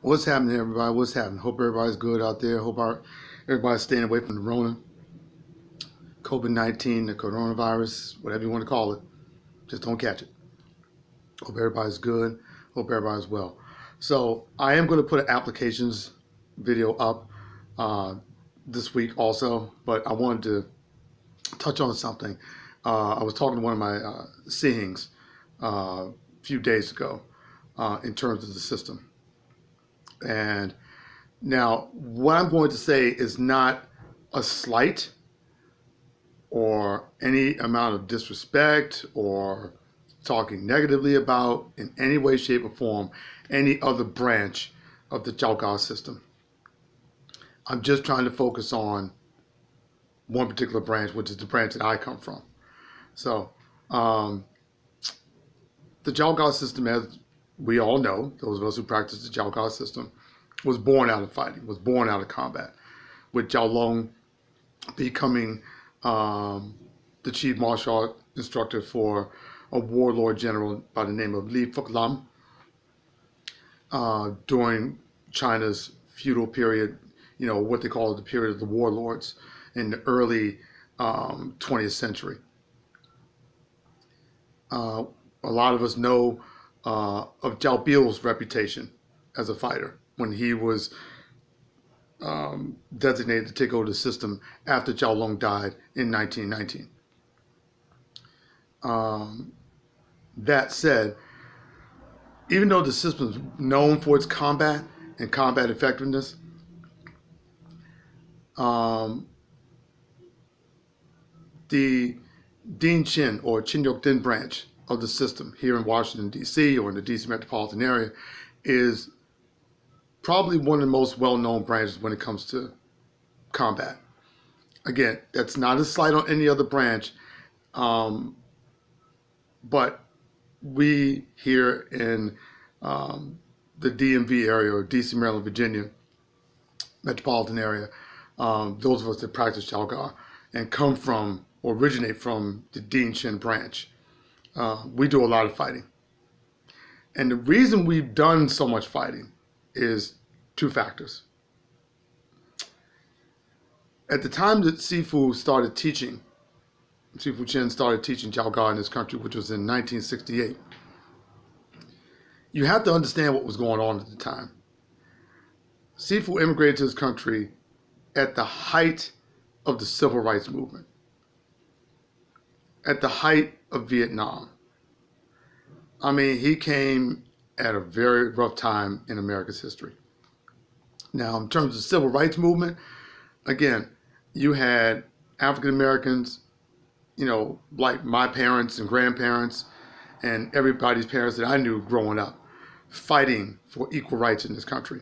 What's happening, everybody? What's happening? Hope everybody's good out there. Everybody's staying away from the Rona, COVID-19, the coronavirus, whatever you want to call it. Just don't catch it. Hope everybody's good. Hope everybody's well. So I am going to put an applications video up this week also, but I wanted to touch on something. I was talking to one of my seeings a few days ago in terms of the system. And now what I'm going to say is not a slight or any amount of disrespect or talking negatively about in any way, shape, or form any other branch of the Jow Ga system. I'm just trying to focus on one particular branch, which is the branch that I come from. So the Jow Ga system, as we all know, those of us who practice the Jow Ga system, was born out of fighting, was born out of combat, with Jiao Long becoming the chief martial art instructor for a warlord general by the name of Li Fuk Lam during China's feudal period, you know, what they call the period of the warlords in the early 20th century. A lot of us know of Zhao Bi's reputation as a fighter when he was designated to take over the system after Jiao Long died in 1919. That said, even though the system is known for its combat and combat effectiveness, the Din Chin or Chin Yok Din branch of the system here in Washington, D.C. or in the D.C. metropolitan area is probably one of the most well-known branches when it comes to combat. Again, that's not a slight on any other branch, but we here in the DMV area or DC, Maryland, Virginia metropolitan area, those of us that practice Jow Ga and come from or originate from the Din Chin branch, we do a lot of fighting. And the reason we've done so much fighting is two factors. At the time that Sifu Chen started teaching Jow Ga in this country, which was in 1968, you have to understand what was going on at the time. Sifu immigrated to this country at the height of the civil rights movement, at the height of Vietnam. I mean, he came at a very rough time in America's history. Now, in terms of the civil rights movement, again, you had African Americans, you know, like my parents and grandparents and everybody's parents that I knew growing up, fighting for equal rights in this country.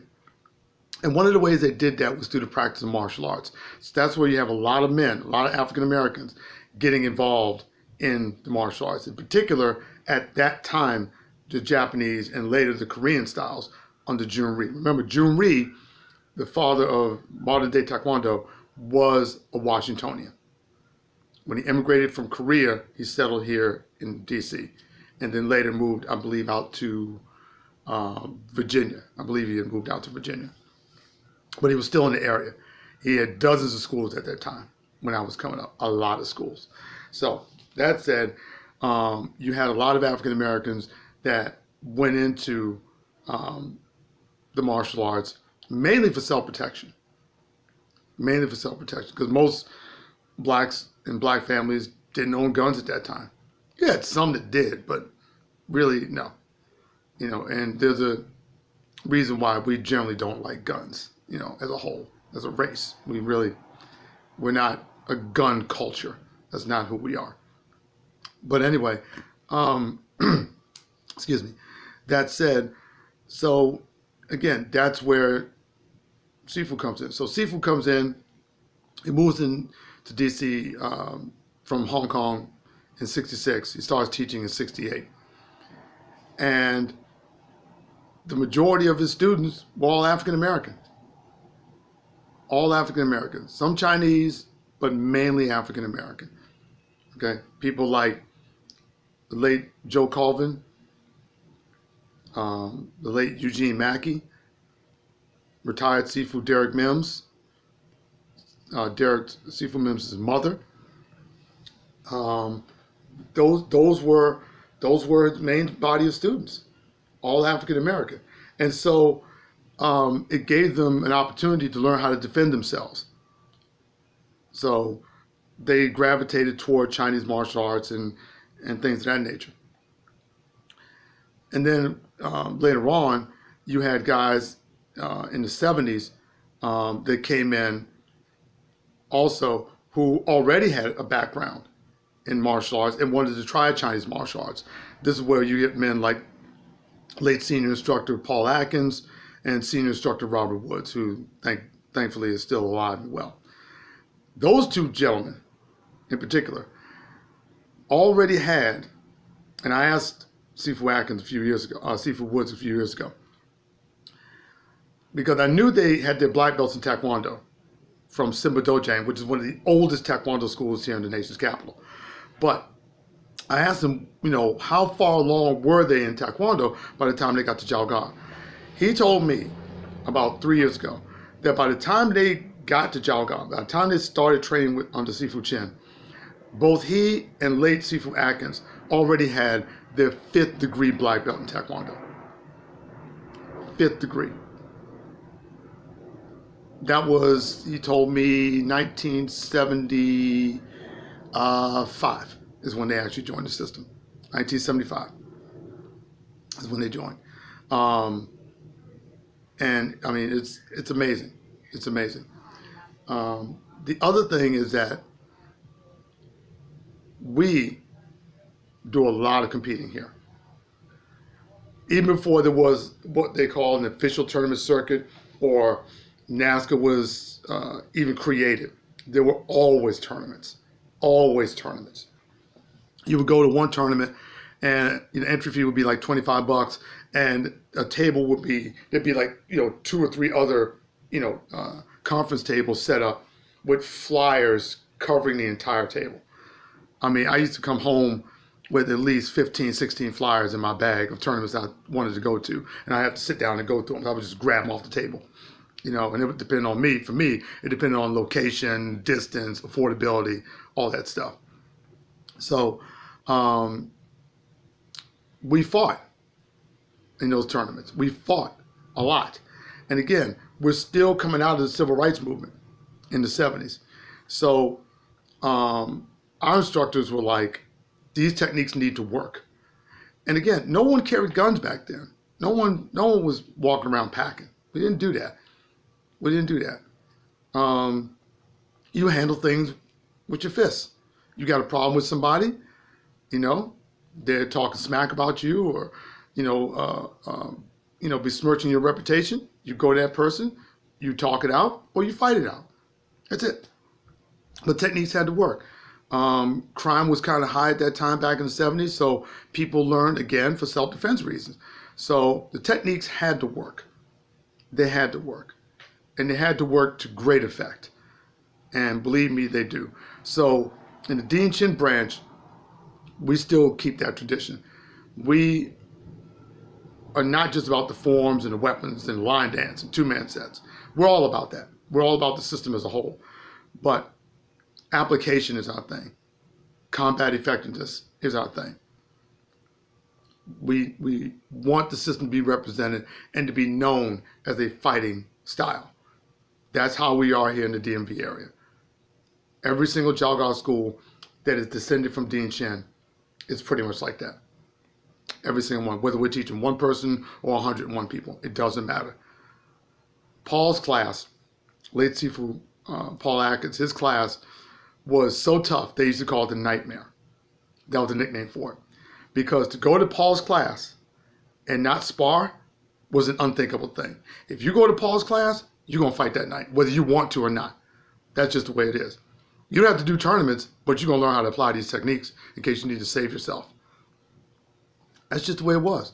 And one of the ways they did that was through the practice of martial arts. So that's where you have a lot of men, a lot of African Americans getting involved in the martial arts. In particular, at that time, the Japanese and later the Korean styles under Jun Rhee. Remember, Jun Rhee, the father of modern day Taekwondo, was a Washingtonian. When he immigrated from Korea, he settled here in DC and then later moved, I believe, out to Virginia. I believe he had moved out to Virginia. But he was still in the area. He had dozens of schools at that time when I was coming up, a lot of schools. So that said, you had a lot of African Americans that went into the martial arts mainly for self-protection. Mainly for self-protection, because most blacks and black families didn't own guns at that time. You had some that did, but really, no. You know, and there's a reason why we generally don't like guns, you know, as a whole, as a race. We're not a gun culture. That's not who we are. But anyway, excuse me. That said, so again, that's where Sifu comes in. So Sifu comes in, he moves in to DC from Hong Kong in 66. He starts teaching in 68. And the majority of his students were all African American. All African American. Some Chinese, but mainly African American. Okay? People like the late Joe Colvin, the late Eugene Mackey, retired Sifu Derek Mims. Derek Sifu Mims' mother. Those were his main body of students, all African American, and so it gave them an opportunity to learn how to defend themselves. So they gravitated toward Chinese martial arts and things of that nature. And then later on, you had guys in the 70s that came in also who already had a background in martial arts and wanted to try Chinese martial arts. This is where you get men like late senior instructor Paul Atkins and senior instructor Robert Woods, who thankfully is still alive and well. Those two gentlemen in particular already had, and I asked Sifu Atkins Sifu Woods a few years ago, because I knew they had their black belts in Taekwondo from Simba Dojang, which is one of the oldest Taekwondo schools here in the nation's capital. But I asked them, how far along were they in Taekwondo by the time they got to Jow Ga? He told me about 3 years ago that by the time they got to Jow Ga, by the time they started training under Sifu Chen, both he and late Sifu Atkins already had their 5th degree black belt in Taekwondo. 5th degree. That was, he told me, 1975 is when they actually joined the system. 1975 is when they joined. And I mean, it's amazing. It's amazing. The other thing is that we do a lot of competing here. Even before there was what they call an official tournament circuit or NASCAR was even created, there were always tournaments. Always tournaments. You would go to one tournament and entry fee would be like $25, and a table would be, there'd be like 2 or 3 other conference tables set up with flyers covering the entire table. I mean, I used to come home with at least 15, 16 flyers in my bag of tournaments I wanted to go to, and I had to sit down and go through them. I would just grab them off the table, and it would depend on me. For me, it depended on location, distance, affordability, all that stuff. So we fought in those tournaments. We fought a lot. And again, we're still coming out of the civil rights movement in the 70s. So our instructors were like, these techniques need to work. And again, no one carried guns back then. No one was walking around packing. We didn't do that. We didn't do that. You handle things with your fists. You got a problem with somebody, they're talking smack about you, or besmirching your reputation. You go to that person, you talk it out, or you fight it out. That's it. But techniques had to work. Crime was kind of high at that time back in the 70s, so people learned, again, for self-defense reasons. So the techniques had to work. They had to work. And they had to work to great effect. And believe me, they do. So in the Dean Chin branch, we still keep that tradition. We are not just about the forms and the weapons and line dance and 2-man sets. We're all about that. We're all about the system as a whole. But application is our thing. Combat effectiveness is our thing. We want the system to be represented and to be known as a fighting style. That's how we are here in the DMV area. Every single Jow Ga school that is descended from Dean Chin is pretty much like that. Every single one, whether we're teaching one person or 101 people, it doesn't matter. Paul's class, late Sifu Paul Atkins, his class was so tough, they used to call it the Nightmare. That was the nickname for it. Because to go to Paul's class and not spar was an unthinkable thing. If you go to Paul's class, you're going to fight that night, whether you want to or not. That's just the way it is. You don't have to do tournaments, but you're going to learn how to apply these techniques in case you need to save yourself. That's just the way it was.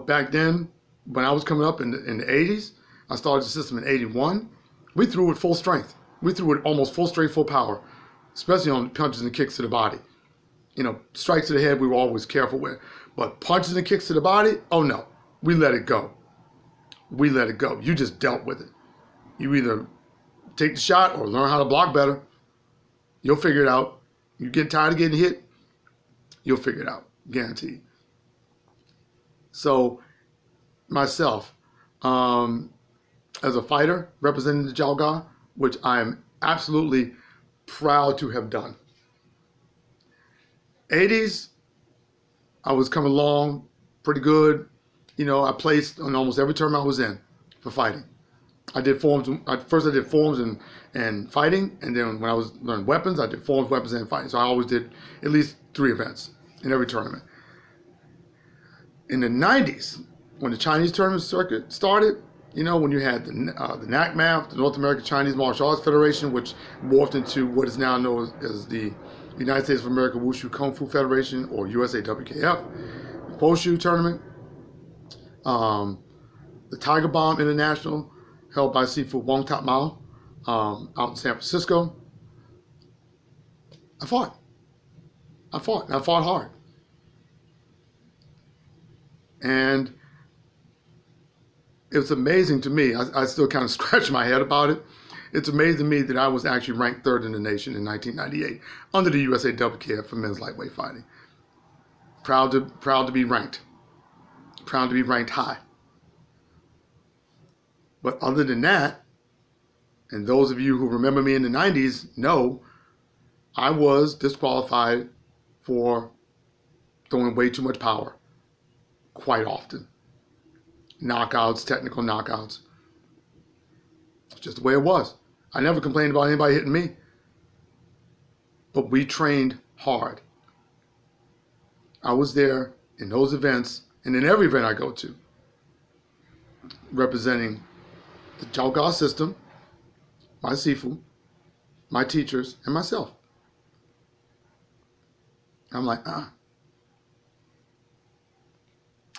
Back then, when I was coming up in the 80s, I started the system in 81, we threw with full strength. We threw with almost full strength, full power, especially on punches and kicks to the body. Strikes to the head we were always careful with. But punches and kicks to the body, oh no, we let it go. we let it go. You just dealt with it. You either take the shot or learn how to block better. You'll figure it out. You get tired of getting hit, you'll figure it out, guaranteed. So myself, as a fighter representing the Jow Ga, which I am absolutely proud to have done. 80s, I was coming along pretty good. You know, I placed on almost every tournament I was in for fighting. I did forms. First, I did forms and fighting, and then when I was learning weapons, I did forms, weapons, and fighting. So I always did at least 3 events in every tournament. In the 90s, when the Chinese tournament circuit started, you know, when you had the NACMAF, the North American Chinese Martial Arts Federation, which morphed into what is now known as the United States of America Wushu Kung Fu Federation, or USAWKF, the Poshu tournament, the Tiger Bomb International, held by Sifu Wong Tap Mao, out in San Francisco. I fought, and I fought hard. And it was amazing to me. I still kind of scratch my head about it. It's amazing to me that I was actually ranked 3rd in the nation in 1998 under the USAWKF for men's lightweight fighting. Proud to be ranked. Proud to be ranked high. But other than that, and those of you who remember me in the 90s know, I was disqualified for throwing way too much power quite often. Knockouts, technical knockouts. It's just the way it was. I never complained about anybody hitting me. But we trained hard. I was there in those events and in every event I go to, representing the Jow Ga system, my Sifu, my teachers, and myself. I'm like,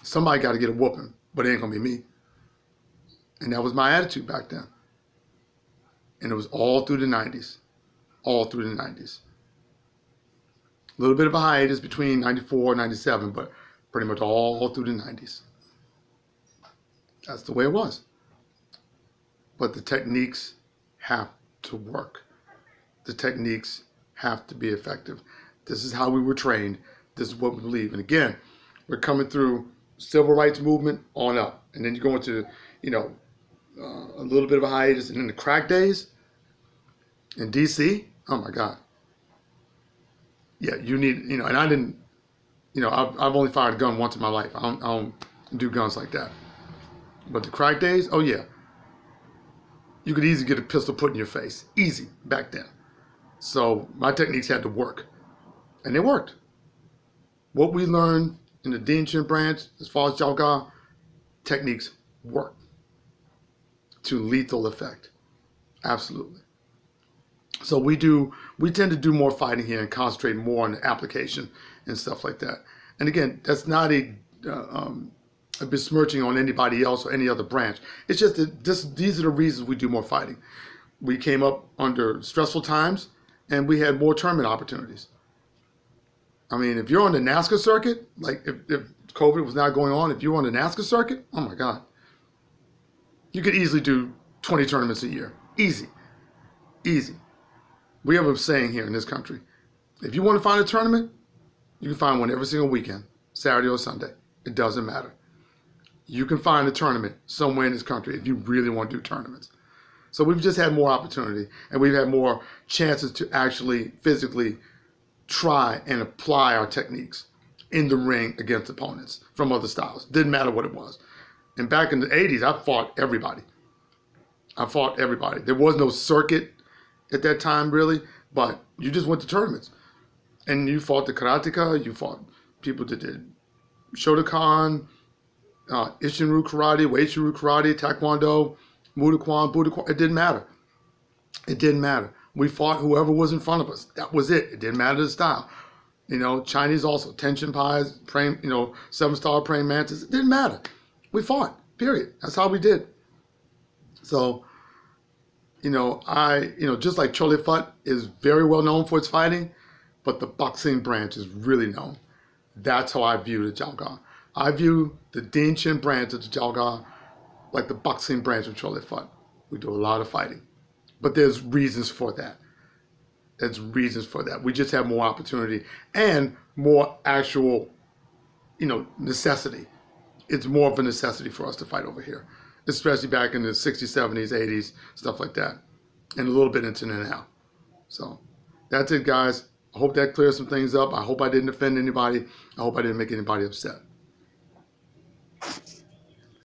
somebody got to get a whooping, but it ain't going to be me. And that was my attitude back then. And it was all through the 90s. All through the 90s. A little bit of a hiatus between 94 and 97, but pretty much all through the 90s. That's the way it was. But the techniques have to work. The techniques have to be effective. This is how we were trained. This is what we believe. And again, we're coming through civil rights movement on up. And then you go into, you know, a little bit of a hiatus. And then the crack days in DC, oh my God. Yeah, you need, you know, and I didn't, you know, I've only fired a gun once in my life. I don't do guns like that. But the crack days, oh yeah. You could easily get a pistol put in your face. Easy, back then. So my techniques had to work. And they worked. What we learned in the Din Chin branch, as far as Jow Ga, techniques work to lethal effect. Absolutely. So we tend to do more fighting here and concentrate more on the application and stuff like that. And again, that's not a besmirching on anybody else or any other branch. It's just that these are the reasons we do more fighting. We came up under stressful times and we had more tournament opportunities. I mean, if you're on the NASCAR circuit, like if COVID was not going on, if you're on the NASCAR circuit, oh my God, you could easily do 20 tournaments a year. Easy, easy. We have a saying here in this country, if you want to find a tournament, you can find one every single weekend, Saturday or Sunday. It doesn't matter. You can find a tournament somewhere in this country if you really want to do tournaments. So we've just had more opportunity and we've had more chances to actually physically try and apply our techniques in the ring against opponents from other styles. Didn't matter what it was. And back in the 80s, I fought everybody. I fought everybody. There was no circuit at that time, really, but you just went to tournaments. And you fought the karateka, you fought people that did Shotokan, Ishinryu karate, Weichuru karate, Taekwondo, Muay Thai, it didn't matter. It didn't matter. We fought whoever was in front of us. That was it. It didn't matter the style. You know, Chinese also, Tenshin Pies, praying, you know, 7-star praying mantis. It didn't matter. We fought, period. That's how we did. So, you know, just like Chole Phut is very well known for its fighting, but the boxing branch is really known. That's how I view the Jow Ga. I view the Din Chin branch of the Jow Ga like the boxing branch of Charlie fought. We do a lot of fighting. But there's reasons for that. There's reasons for that. We just have more opportunity and more actual, necessity. It's more of a necessity for us to fight over here, especially back in the 60s, 70s, 80s, stuff like that, and a little bit into now. So that's it, guys. I hope that clears some things up. I hope I didn't offend anybody. I hope I didn't make anybody upset.